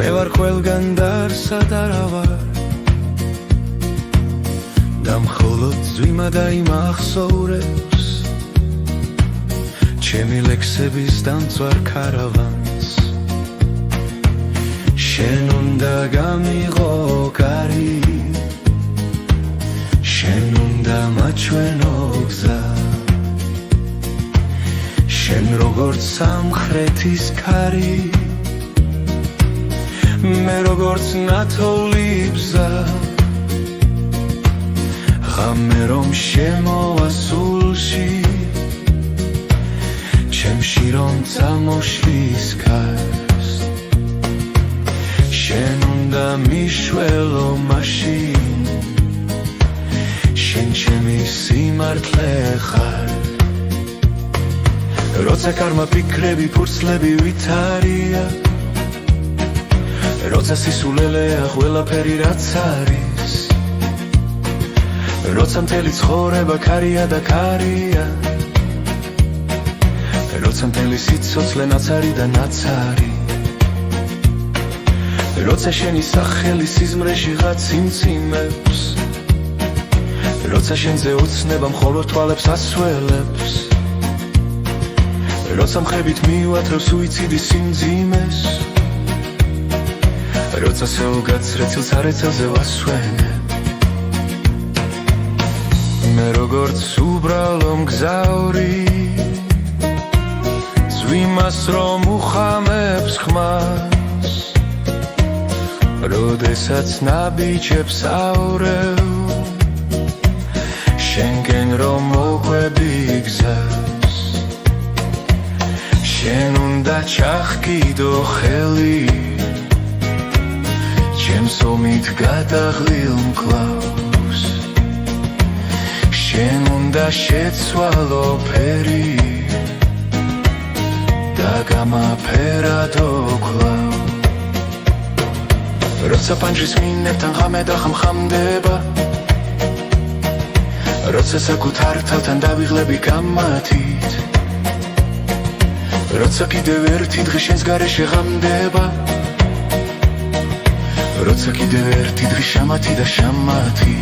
მე ვარ ყველგან დარსა და რა ვარ და მხოლოდ ძვიმა დაიმახსოვრებს ჩემი ლექსების დამწვარ ქარავანს შენ უნდა გამიღო კარი შენ უნდა მაჩვენო გზა შენ როგორც სამხრეთის ქარი მე როგორც ნათოლი ბზა ღამე რომ შემოვა სულში ჩემში რომ წამოშლის ქარს შენ უნდა მიშველო მაშინ შენ ჩემი სიმართლე ხარ როცა კარმა ფიქრები ფურცლები ვითარია როცა სისულელეა ყველაფერი რაც არის როცა მთელი ცხოვრება ქარია და ქარია როცა მთელი სიცოცხლე ნაცარი და ნაცარი როცა შენი სახელი სიზმრეში ღაციმციმებს როცა შენზე უცნება მხოლოდ თვალებს ასველებს როცა მხებით მივათრევ სუიციდის სიმძიმეს როცა სეულგაცრეცილს არეცელზე ვასვენებ მე როგორც უბრალო მგზავრი ძვიმას რომ უხამებს ხმას როდესაც ნაბიჯებს ავრევ შენგენ რომ მოყვები გზას შენ უნდა ჩახკიდო ხელი ჩემს ომით გადაღლილ მკლავს შენ უნდა შეცვალო ფერი და გამაფერადო კვლავ როცა პანჯრის მინებთან ღამე და ხამხამდება როცა საკუთარ თავთან დავიღლები გამათით როცა კიდევ ერთი დღე შენს გარეშე ღამდება როცა კიდევ ერთი დღე შამათი და შამათი